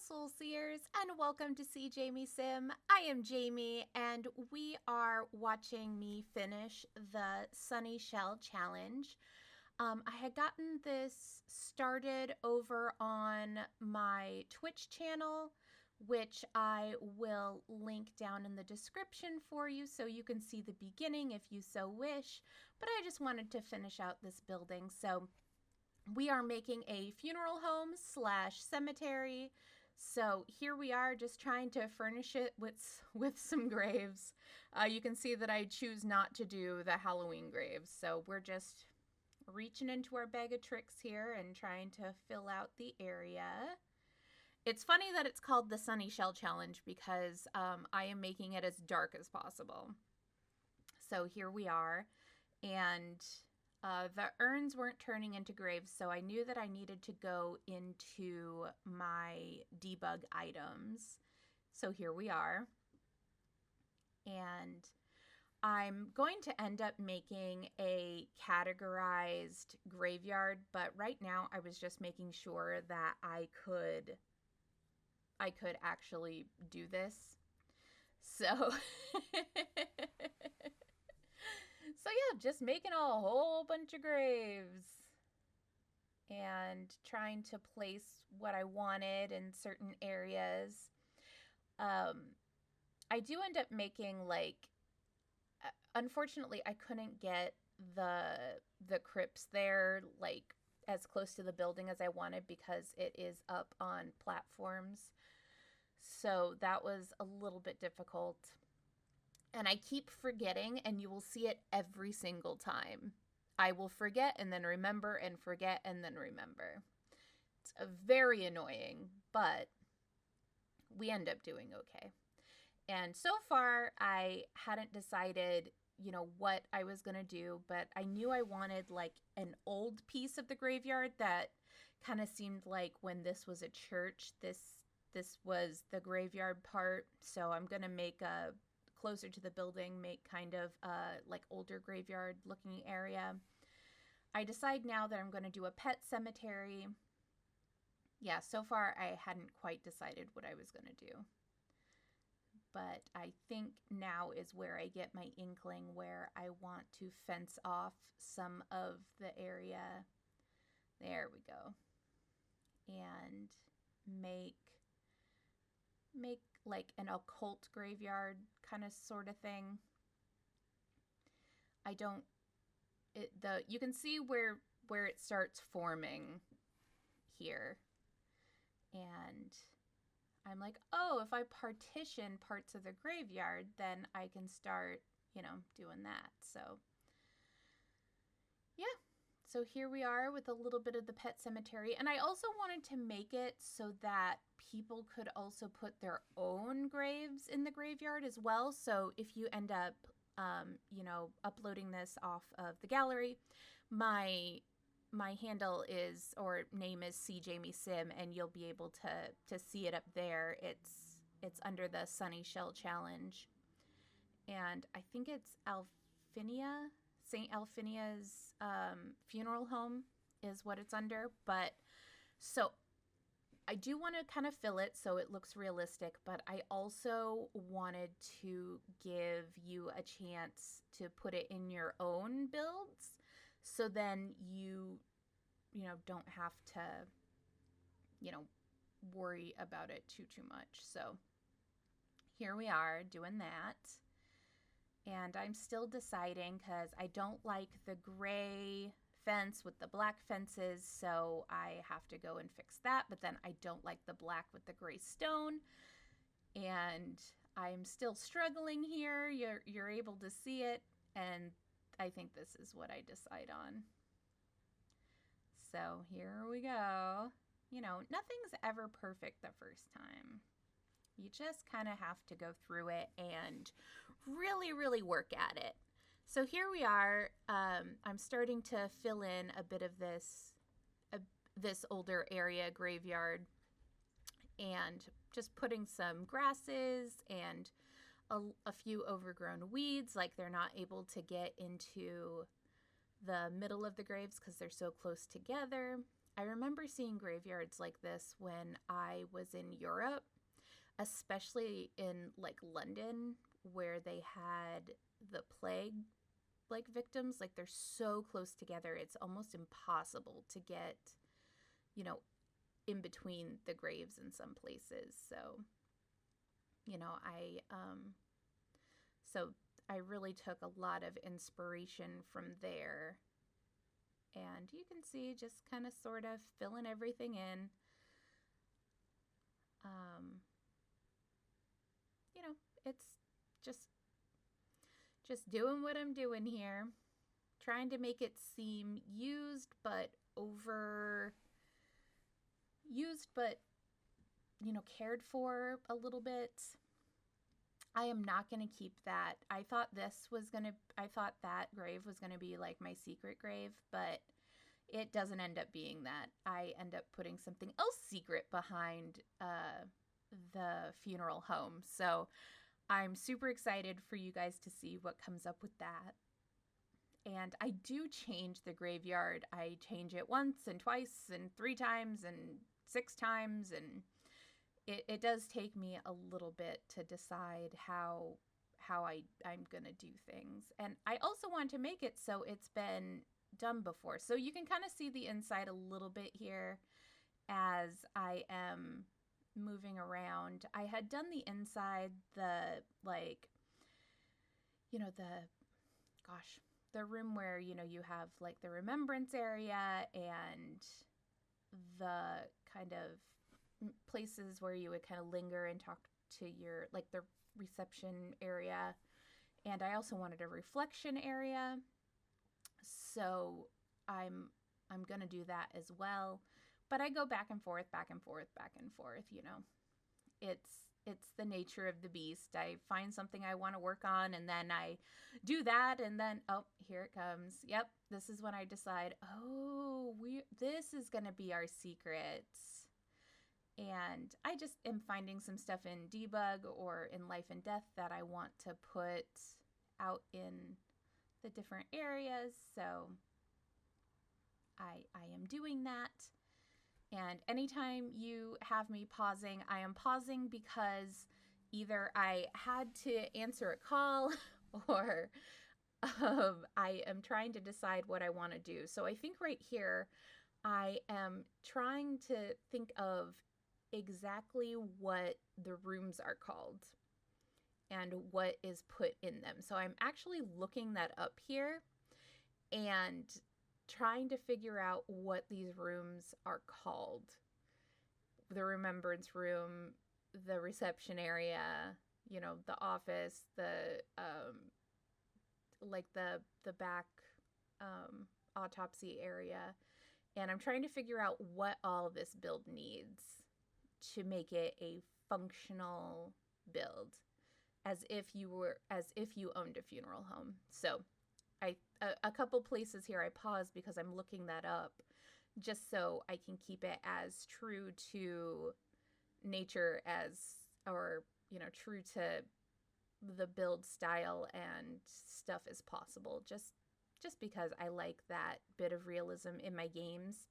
Soul Seers, and welcome to SeeJamieSim. I am Jamie, and we are watching me finish the Sunny Shell Challenge. I had gotten this started over on my Twitch channel, which I will link down in the description for you so you can see the beginning if you so wish. But I just wanted to finish out this building, so we are making a funeral home / cemetery. So here we are, just trying to furnish it with some graves. You can see that I choose not to do the Halloween graves. So we're just reaching into our bag of tricks here and trying to fill out the area. It's funny that it's called the Sunny Shell Challenge because I am making it as dark as possible. So here we are, and the urns weren't turning into graves, so I knew that I needed to go into my debug items. So here we are. And I'm going to end up making a categorized graveyard, but right now I was just making sure that I could actually do this. So So yeah, just making a whole bunch of graves and trying to place what I wanted in certain areas. I do end up making, like, unfortunately I couldn't get the crypts there like as close to the building as I wanted because it is up on platforms. So that was a little bit difficult. And I keep forgetting, and you will see it every single time. I will forget and then remember and forget and then remember. It's very annoying, but we end up doing okay. And so far, I hadn't decided, what I was going to do, but I knew I wanted like an old piece of the graveyard that kind of seemed like when this was a church, this was the graveyard part. So I'm going to make a closer to the building, make kind of like older graveyard looking area. I decide now that I'm going to do a pet cemetery. Yeah, so far I hadn't quite decided what I was going to do. But I think now is where I get my inkling where I want to fence off some of the area. There we go. And make like an occult graveyard kind of sort of thing. You can see where it starts forming here. And I'm like, oh, if I partition parts of the graveyard, then I can start, doing that. So yeah. So here we are with a little bit of the pet cemetery. And I also wanted to make it so that people could also put their own graves in the graveyard as well. So if you end up, uploading this off of the gallery, my handle is, or name is SeeJamieSim, and you'll be able to see it up there. It's under the Sunny Shell Challenge. And I think it's Alphenia. St. Alphenia's funeral home is what it's under. But so I do want to kind of fill it so it looks realistic, but I also wanted to give you a chance to put it in your own builds. So then you don't have to, worry about it too much. So here we are doing that. And I'm still deciding because I don't like the gray fence with the black fences, so I have to go and fix that. But then I don't like the black with the gray stone, and I'm still struggling here. You're able to see it, and I think this is what I decide on. So here we go. Nothing's ever perfect the first time. You just kind of have to go through it and really, really work at it. So here we are. I'm starting to fill in a bit of this older area graveyard, and just putting some grasses and a few overgrown weeds, like they're not able to get into the middle of the graves because they're so close together. I remember seeing graveyards like this when I was in Europe, especially in like London, where they had the plague like victims. Like they're so close together, it's almost impossible to get, you know, in between the graves in some places. So, you know, so I really took a lot of inspiration from there. And you can see just kind of sort of filling everything in. Um, you know, it's just just doing what I'm doing here, trying to make it seem used but you know, cared for a little bit. I am not going to keep that. I thought that grave was going to be like my secret grave, but it doesn't end up being that. I end up putting something else secret behind the funeral home. So I'm super excited for you guys to see what comes up with that. And I do change the graveyard. I change it once and twice and 3 times and 6 times, and it does take me a little bit to decide how I'm gonna do things. And I also want to make it so it's been done before. So you can kind of see the inside a little bit here as I am moving around. I had done the inside, the like, you know, the room where, you know, you have like the remembrance area and the kind of places where you would kind of linger and talk to your, like the reception area. And I also wanted a reflection area. So I'm going to do that as well. But I go back and forth, back and forth, back and forth, you know. It's the nature of the beast. I find something I want to work on, and then I do that, and then, oh, here it comes. Yep, this is when I decide, oh, this is going to be our secrets. And I just am finding some stuff in debug or in life and death that I want to put out in the different areas. So I am doing that. And anytime you have me pausing, I am pausing because either I had to answer a call or I am trying to decide what I want to do. So I think right here, I am trying to think of exactly what the rooms are called and what is put in them. So I'm actually looking that up here and trying to figure out what these rooms are called. The remembrance room, the reception area, you know, the office, the like the back autopsy area. And I'm trying to figure out what all of this build needs to make it a functional build, as if you owned a funeral home. So a couple places here I paused because I'm looking that up just so I can keep it as true to nature as, or, you know, true to the build style and stuff as possible, just because I like that bit of realism in my games.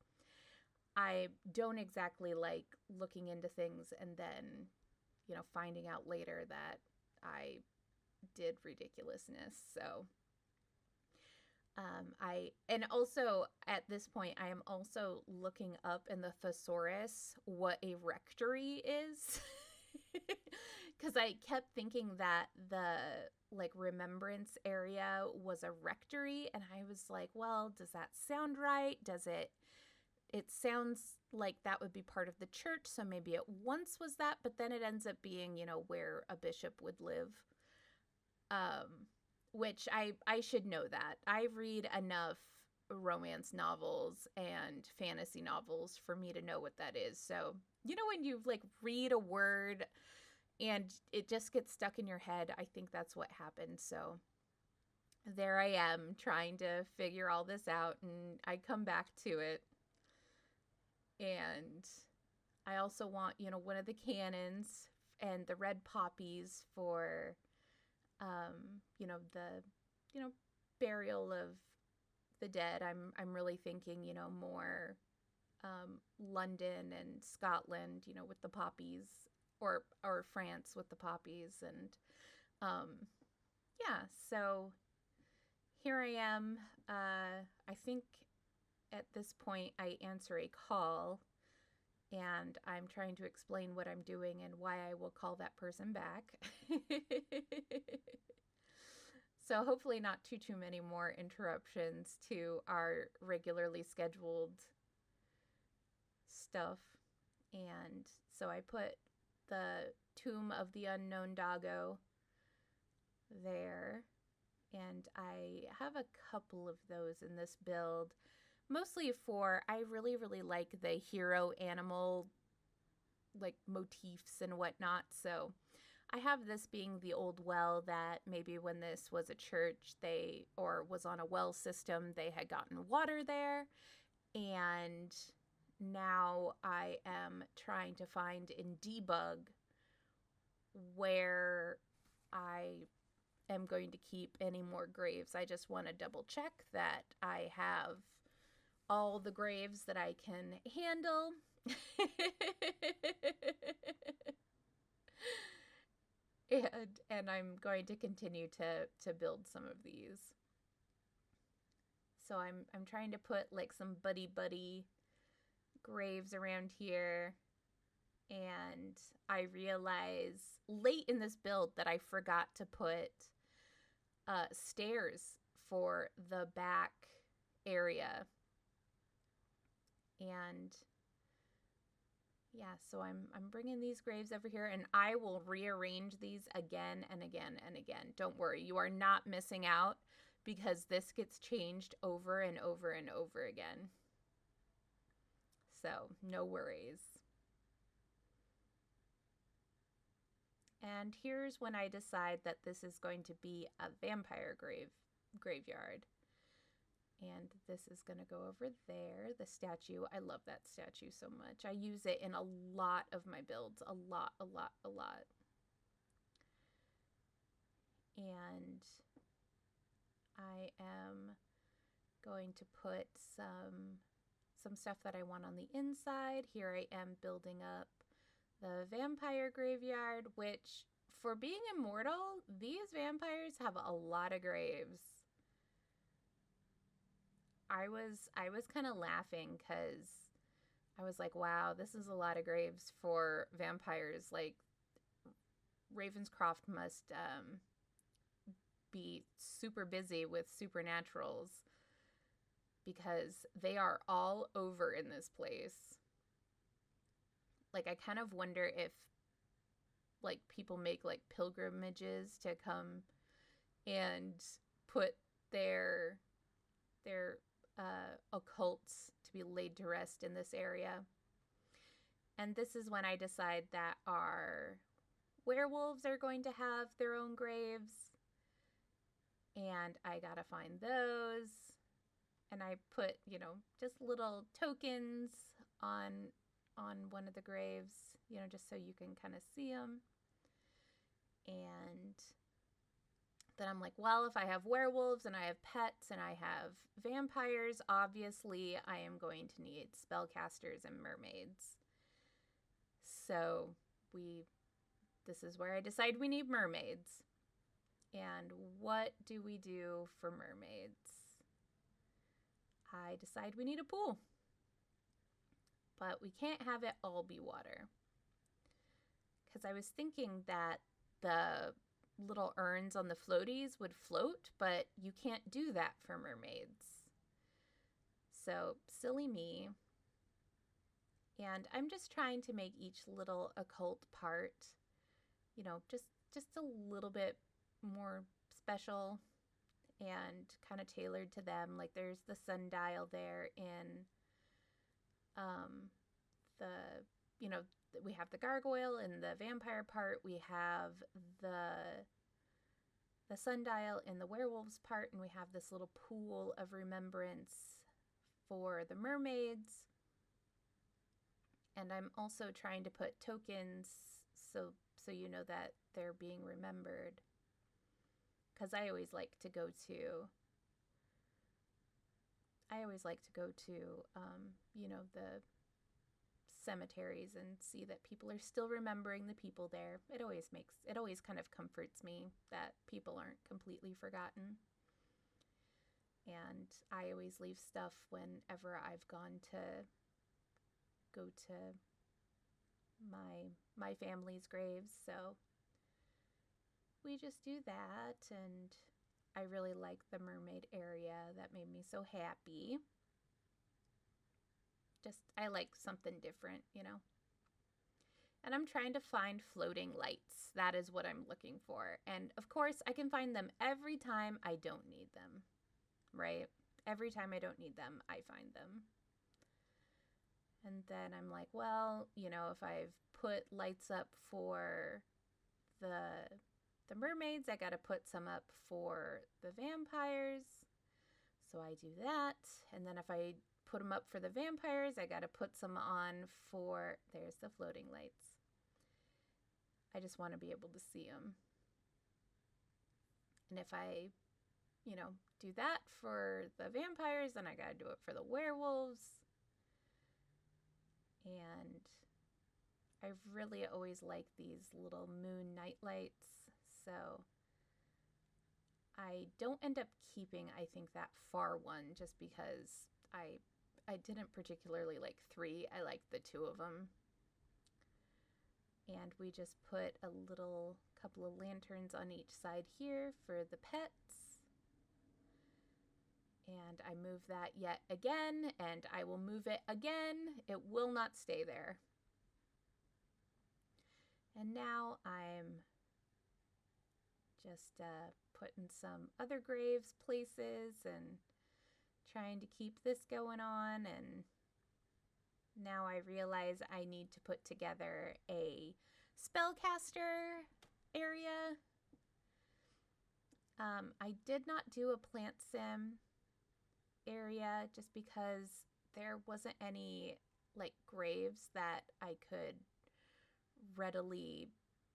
I don't exactly like looking into things and then, you know, finding out later that I did ridiculousness. So and also at this point, I am also looking up in the thesaurus what a rectory is. Because I kept thinking that the like remembrance area was a rectory, and I was like, well, does that sound right? It sounds like that would be part of the church, so maybe it once was that, but then it ends up being, you know, where a bishop would live. Which I should know that. I read enough romance novels and fantasy novels for me to know what that is. So, you know, when you like read a word and it just gets stuck in your head, I think that's what happened. So there I am trying to figure all this out, and I come back to it. And I also want, you know, one of the cannons and the red poppies for you know, burial of the dead. I'm really thinking, you know, more London and Scotland, you know, with the poppies, or France with the poppies, and um, yeah. So here I am. I think at this point I answer a call, and I'm trying to explain what I'm doing and why I will call that person back. So hopefully not too many more interruptions to our regularly scheduled stuff. And so I put the Tomb of the Unknown Doggo there. And I have a couple of those in this build. Mostly for, I really like the hero animal like motifs and whatnot. So I have this being the old well that maybe when this was a church, or was on a well system, they had gotten water there. And now I am trying to find and debug where I am going to keep any more graves. I just want to double check that I have all the graves that I can handle. and I'm going to continue to build some of these. So I'm trying to put like some buddy graves around here. And I realize late in this build that I forgot to put stairs for the back area. And yeah, so I'm bringing these graves over here, and I will rearrange these again and again and again. Don't worry, you are not missing out, because this gets changed over and over and over again. So no worries. And here's when I decide that this is going to be a vampire graveyard. And this is going to go over there. The statue, I love that statue so much. I use it in a lot of my builds. A lot. And I am going to put some stuff that I want on the inside. Here I am building up the vampire graveyard, which, for being immortal, these vampires have a lot of graves. I was kind of laughing because I was like, wow, this is a lot of graves for vampires. Like, Ravenscroft must be super busy with supernaturals, because they are all over in this place. Like, I kind of wonder if like people make like pilgrimages to come and put their occults to be laid to rest in this area. And this is when I decide that our werewolves are going to have their own graves, and I gotta find those. And I put, you know, just little tokens on one of the graves, you know, just so you can kind of see them. And then I'm like, well, if I have werewolves and I have pets and I have vampires, obviously I am going to need spellcasters and mermaids. So this is where I decide we need mermaids. And what do we do for mermaids? I decide we need a pool. But we can't have it all be water. Because I was thinking that the little urns on the floaties would float, but you can't do that for mermaids. So, silly me. And I'm just trying to make each little occult part, you know, just a little bit more special and kind of tailored to them. Like, there's the sundial there in we have the gargoyle in the vampire part. We have the sundial in the werewolves part, and we have this little pool of remembrance for the mermaids. And I'm also trying to put tokens so you know that they're being remembered. Because I always like to go to cemeteries and see that people are still remembering the people there. It always kind of comforts me that people aren't completely forgotten. And I always leave stuff whenever I've gone to go to my family's graves. So we just do that, and I really like the mermaid area. That made me so happy. Just, I like something different, you know. And I'm trying to find floating lights. That is what I'm looking for. And of course, I can find them every time I don't need them, right? Every time I don't need them, I find them. And then I'm like, well, you know, if I've put lights up for the mermaids, I gotta put some up for the vampires. So I do that. And then if I put them up for the vampires, I gotta put some on for, there's the floating lights. I just want to be able to see them. And if I, you know, do that for the vampires, then I gotta do it for the werewolves. And I've really always liked these little moon night lights. So I don't end up keeping, I think, that far one just because I didn't particularly like 3. I liked the 2 of them. And we just put a little couple of lanterns on each side here for the pets. And I move that yet again, and I will move it again. It will not stay there. And now I'm just putting some other graves places and trying to keep this going on. And now I realize I need to put together a spellcaster area. I did not do a plant sim area just because there wasn't any like graves that I could readily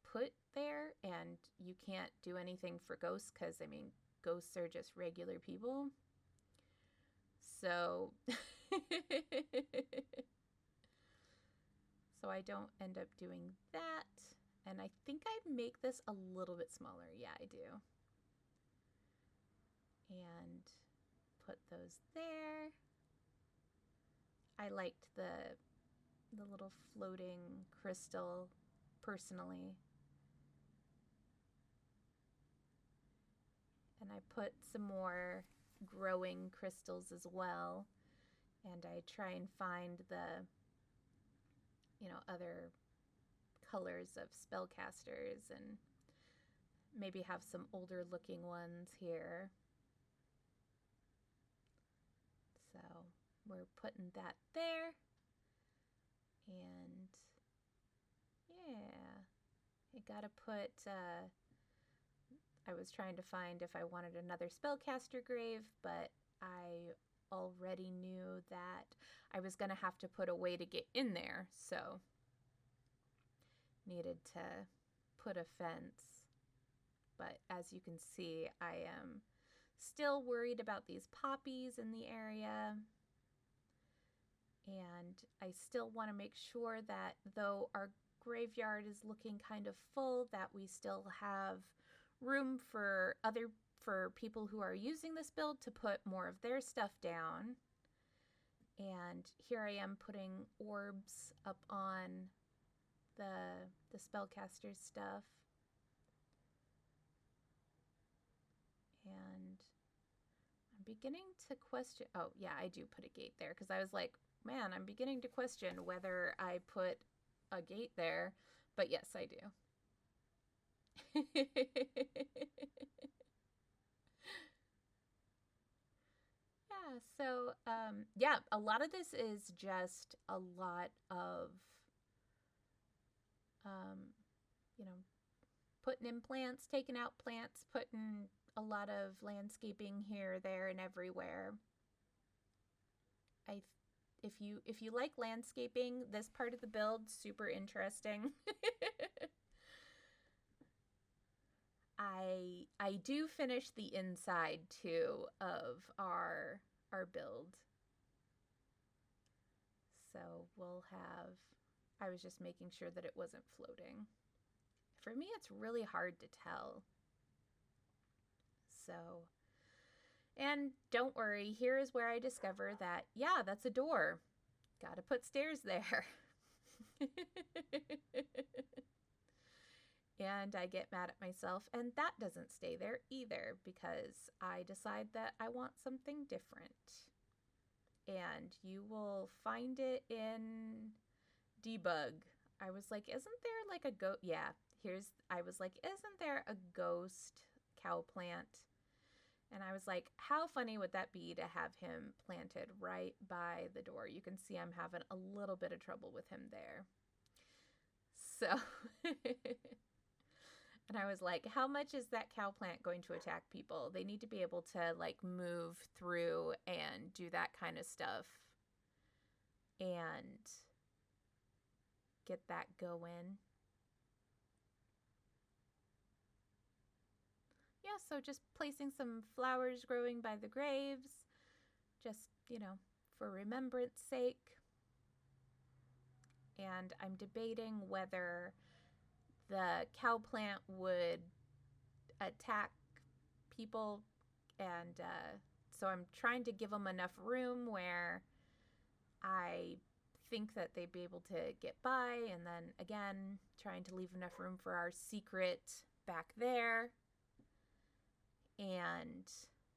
put there, and you can't do anything for ghosts because, I mean, ghosts are just regular people. So so I don't end up doing that. And I think I make this a little bit smaller. Yeah, I do. And put those there. I liked the little floating crystal personally. And I put some more growing crystals as well. And I try and find the, you know, other colors of spellcasters and maybe have some older looking ones here. So we're putting that there. And yeah, I gotta put, I was trying to find if I wanted another spellcaster grave, but I already knew that I was gonna have to put a way to get in there, so needed to put a fence. But as you can see, I am still worried about these poppies in the area. And I still want to make sure that though our graveyard is looking kind of full, that we still have room for people who are using this build to put more of their stuff down. And here I am putting orbs up on the spellcaster's stuff. And I'm beginning to question, oh yeah, I do put a gate there because I was like, man, I'm beginning to question whether I put a gate there, but yes, I do. Yeah, so yeah, a lot of this is just a lot of you know, putting in plants, taking out plants, putting a lot of landscaping here, there, and everywhere. If you like landscaping, this part of the build, super interesting. I do finish the inside too of our build. So we'll have I was just making sure that it wasn't floating. For me, it's really hard to tell. So, and don't worry, here is where I discover that, yeah, that's a door. Gotta put stairs there. And I get mad at myself, and that doesn't stay there either because I decide that I want something different. And you will find it in debug. I was like, isn't there like a goat? Yeah, I was like, isn't there a ghost cow plant? And I was like, how funny would that be to have him planted right by the door? You can see I'm having a little bit of trouble with him there. So, and I was like, how much is that cow plant going to attack people? They need to be able to like move through and do that kind of stuff and get that going. Yeah, so just placing some flowers growing by the graves, just, for remembrance sake. And I'm debating whether the cow plant would attack people, and so I'm trying to give them enough room where I think that they'd be able to get by, and then again trying to leave enough room for our secret back there. And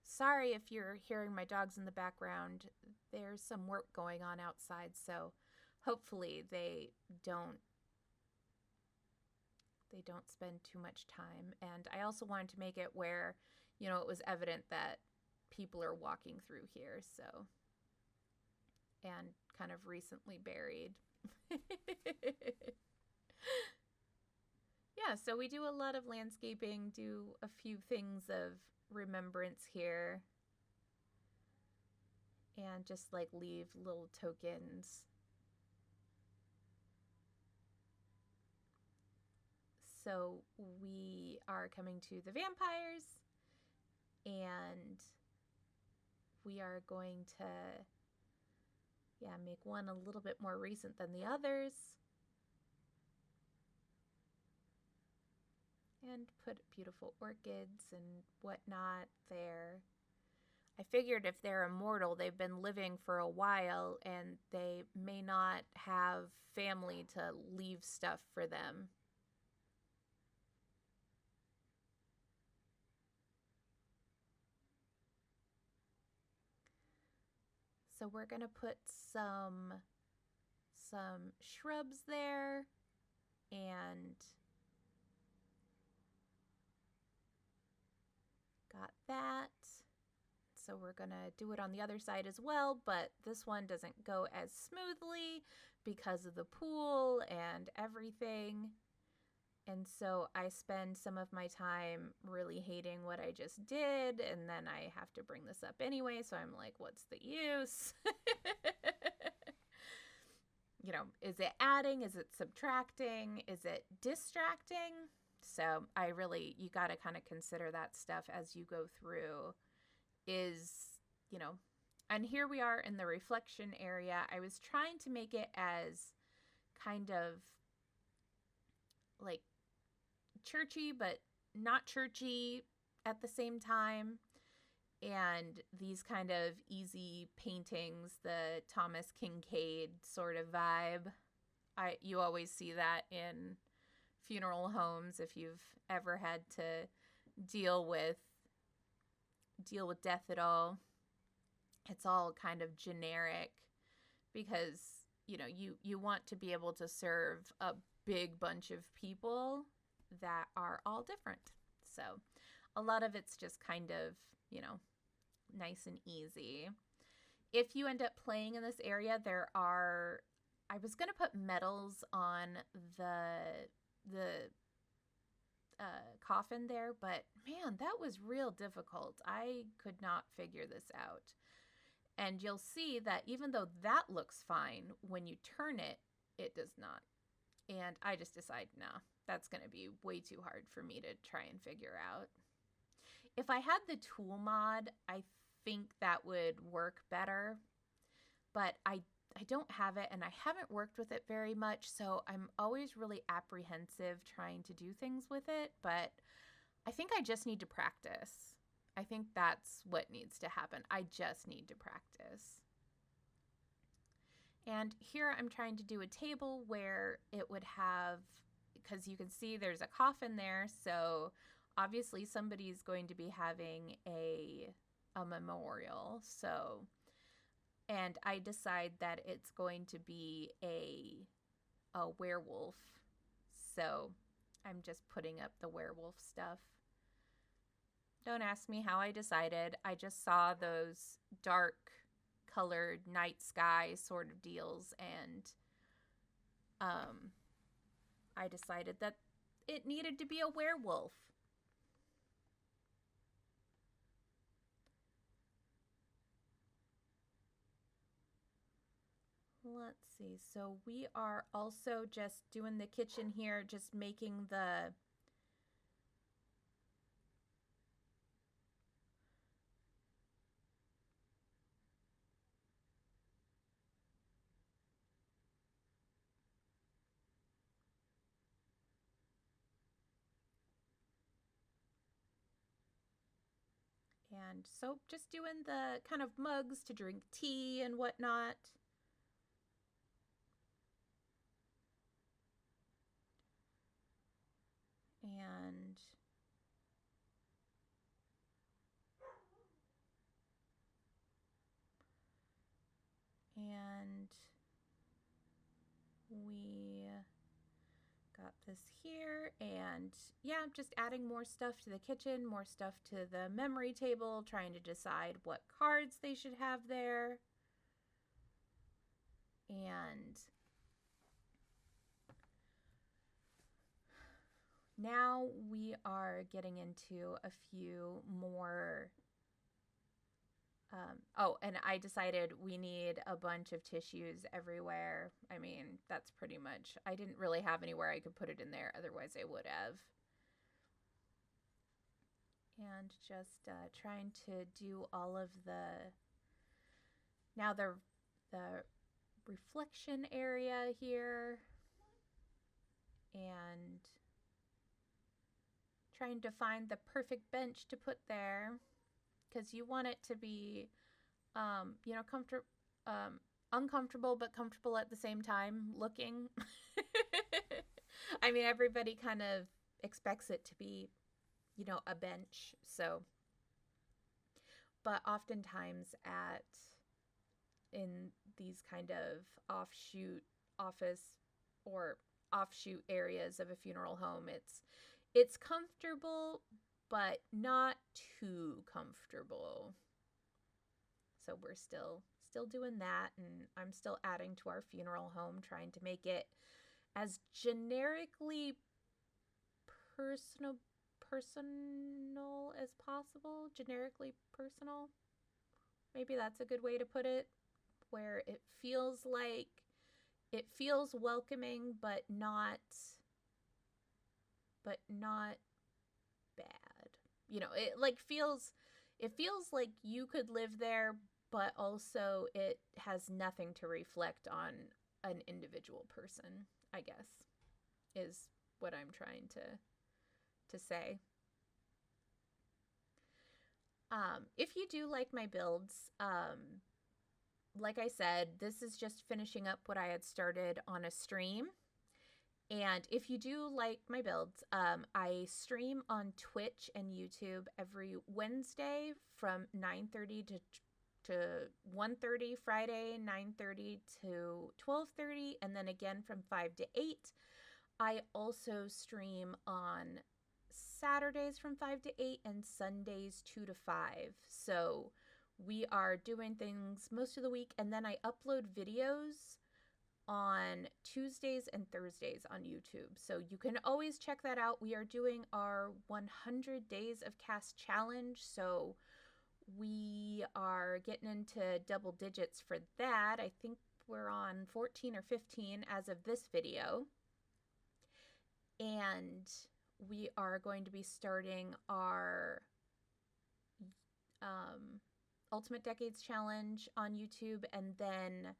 sorry if you're hearing my dogs in the background, there's some work going on outside, so hopefully they don't spend too much time. And I also wanted to make it where, it was evident that people are walking through here, so, and kind of recently buried. Yeah, so we do a lot of landscaping, do a few things of remembrance here, and just like leave little tokens. So we are coming to the vampires, and we are going to, make one a little bit more recent than the others. And put beautiful orchids and whatnot there. I figured if they're immortal, they've been living for a while and they may not have family to leave stuff for them. So we're going to put some shrubs there, and got that. So we're going to do it on the other side as well, but this one doesn't go as smoothly because of the pool and everything. And so I spend some of my time really hating what I just did, and then I have to bring this up anyway, so I'm like, what's the use? Is it adding? Is it subtracting? Is it distracting? So you got to kind of consider that stuff as you go through. And here we are in the reflection area. I was trying to make it as kind of like churchy, but not churchy at the same time. And these kind of easy paintings, the Thomas Kinkade sort of vibe. You always see that in funeral homes if you've ever had to deal with death at all. It's all kind of generic because, you want to be able to serve a big bunch of people that are all different. So a lot of it's just kind of, nice and easy. If you end up playing in this area, I was going to put medals on the coffin there, but man, that was real difficult. I could not figure this out. And you'll see that even though that looks fine, when you turn it, it does not. And I just decided, nah, that's going to be way too hard for me to try and figure out. If I had the tool mod, I think that would work better. But I I don't have it and I haven't worked with it very much, so I'm always really apprehensive trying to do things with it, but I think I just need to practice. I think that's what needs to happen. I just need to practice. And here I'm trying to do a table where it would have, because you can see there's a coffin there, so obviously somebody's going to be having a memorial. So, and I decide that it's going to be a werewolf. So I'm just putting up the werewolf stuff. Don't ask me how I decided. I just saw those dark colored night sky sort of deals, and I decided that it needed to be a werewolf. Let's see. So we are also just doing the kitchen here, just making the and so just doing the kind of mugs to drink tea and whatnot. And we got this here, and yeah, just adding more stuff to the kitchen, more stuff to the memory table, trying to decide what cards they should have there. And now we are getting into a few more. And I decided we need a bunch of tissues everywhere. I mean, that's pretty much, I didn't really have anywhere I could put it in there, otherwise I would have. And just trying to do all of now the reflection area here, and trying to find the perfect bench to put there, because you want it to be, uncomfortable but comfortable at the same time looking. I mean, everybody kind of expects it to be, a bench. So, but oftentimes in these kind of offshoot office or offshoot areas of a funeral home, it's comfortable, but not too comfortable. So we're still doing that, and I'm still adding to our funeral home, trying to make it as generically personal as possible. Generically personal. Maybe that's a good way to put it, where it feels welcoming, but not bad. It feels like you could live there, but also it has nothing to reflect on an individual person, I guess, is what I'm trying to say. If you do like my builds, like I said, this is just finishing up what I had started on a stream. And if you do like my builds, I stream on Twitch and YouTube every Wednesday from 9:30 to 1:30, Friday 9:30 to 12:30, and then again from 5 to 8. I also stream on Saturdays from 5 to 8 and Sundays 2 to 5. So we are doing things most of the week, and then I upload videos on Tuesdays and Thursdays on YouTube. So you can always check that out. We are doing our 100 Days of Cast Challenge. So we are getting into double digits for that. I think we're on 14 or 15 as of this video. And we are going to be starting our Ultimate Decades Challenge on YouTube, and then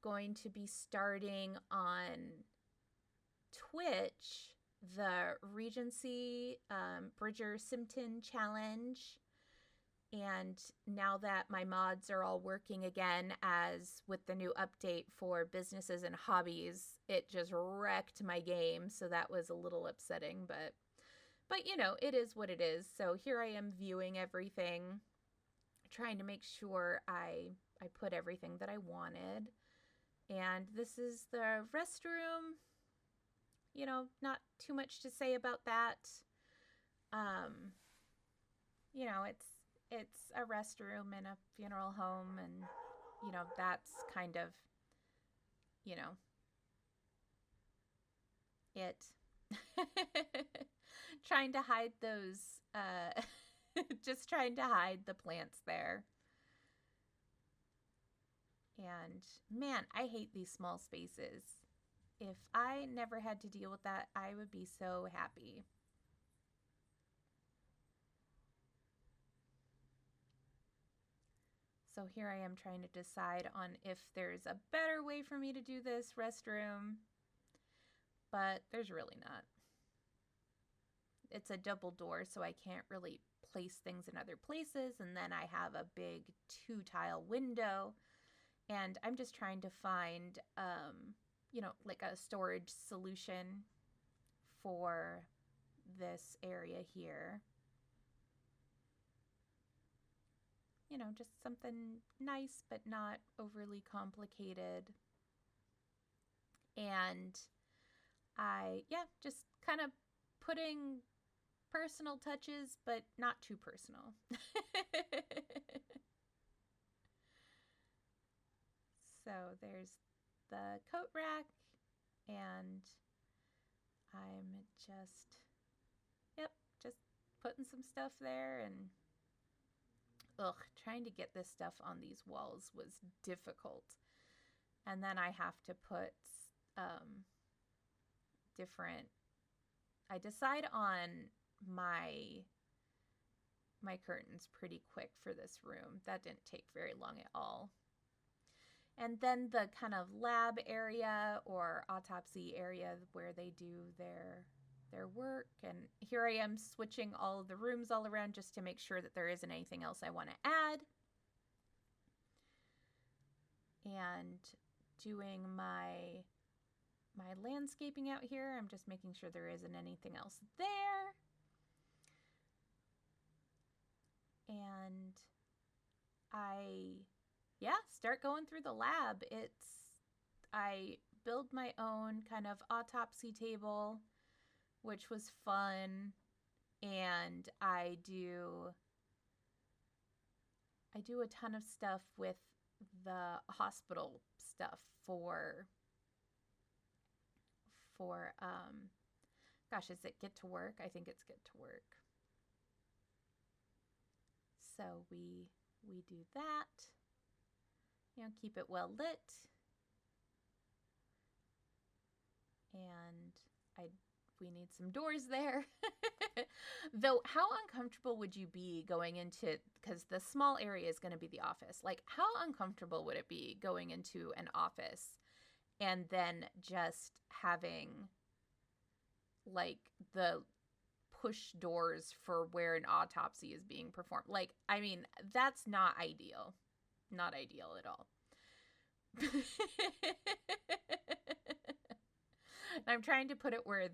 going to be starting on Twitch the Regency Bridger Simpton Challenge. And now that my mods are all working again, as with the new update for businesses and hobbies, it just wrecked my game. So that was a little upsetting, but you know, it is what it is. So here I am viewing everything, trying to make sure I put everything that I wanted. And this is the restroom. You know, not too much to say about that. You know, it's a restroom in a funeral home, and you know, that's kind of, you know, it. Trying to hide those just trying to hide the plants there. And man, I hate these small spaces. If I never had to deal with that, I would be so happy. So here I am trying to decide on if there's a better way for me to do this restroom, but there's really not. It's a double door, so I can't really place things in other places, and then I have a big 2-tile window, and I'm just trying to find, you know, like a storage solution for this area here. You know, just something nice but not overly complicated. And just kind of putting personal touches, but not too personal. So there's the coat rack, and I'm just putting some stuff there, and trying to get this stuff on these walls was difficult. And then I have to put I decide on my curtains pretty quick for this room. That didn't take very long at all. And then the kind of lab area or autopsy area where they do their work. And here I am switching all of the rooms all around just to make sure that there isn't anything else I want to add. And doing my landscaping out here. I'm just making sure there isn't anything else there. And I start going through the lab. I build my own kind of autopsy table, which was fun. And I do a ton of stuff with the hospital stuff for gosh, is it Get to Work? I think it's Get to Work. So we do that. You know, keep it well lit. And we need some doors there. Though, how uncomfortable would you be going into, because the small area is going to be the office. Like, how uncomfortable would it be going into an office and then just having like the push doors for where an autopsy is being performed? Like, I mean, that's not ideal. Not ideal at all. I'm trying to put it where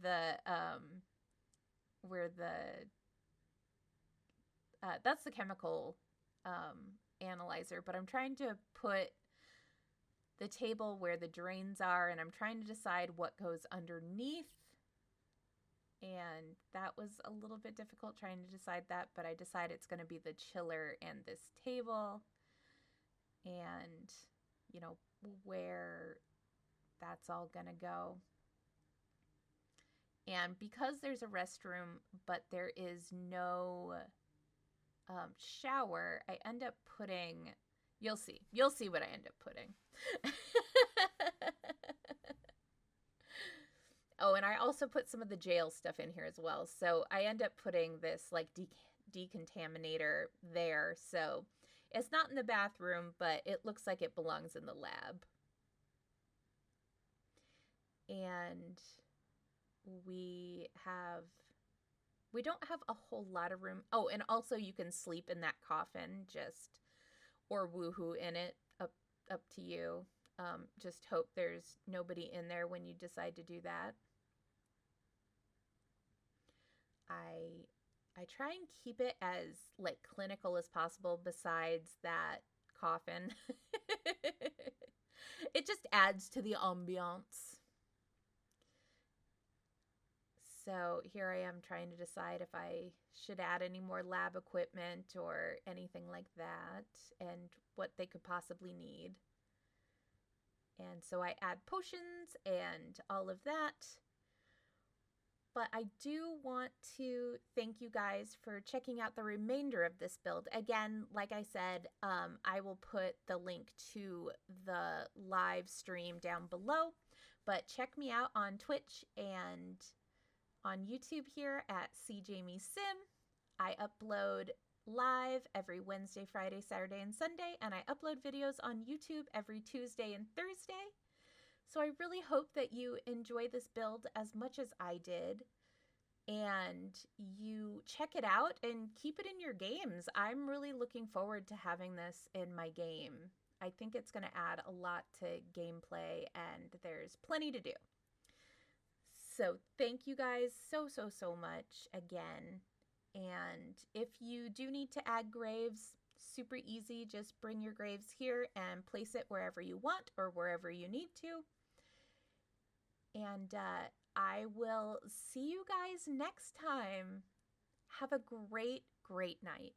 that's the chemical analyzer, but I'm trying to put the table where the drains are, and I'm trying to decide what goes underneath. And that was a little bit difficult trying to decide that, but I decided it's going to be the chiller and this table, and you know, where that's all going to go. And because there's a restroom, but there is no shower, I end up putting, you'll see what I end up putting. Oh, and I also put some of the jail stuff in here as well. So I end up putting this like decontaminator there. So it's not in the bathroom, but it looks like it belongs in the lab. and we have we don't have a whole lot of room. Oh, and also you can sleep in that coffin, just or woohoo in it, up to you. Just hope there's nobody in there when you decide to do that. I try and keep it as like clinical as possible besides that coffin. It just adds to the ambiance. So here I am trying to decide if I should add any more lab equipment or anything like that and what they could possibly need. And so I add potions and all of that. But I do want to thank you guys for checking out the remainder of this build. Again, like I said, I will put the link to the live stream down below. But check me out on Twitch and on YouTube here at SeeJamieSim. I upload live every Wednesday, Friday, Saturday, and Sunday, and I upload videos on YouTube every Tuesday and Thursday. So I really hope that you enjoy this build as much as I did, and you check it out and keep it in your games. I'm really looking forward to having this in my game. I think it's going to add a lot to gameplay, and there's plenty to do. So thank you guys so much again. And if you do need to add graves, super easy. Just bring your graves here and place it wherever you want or wherever you need to. And I will see you guys next time. Have a great night.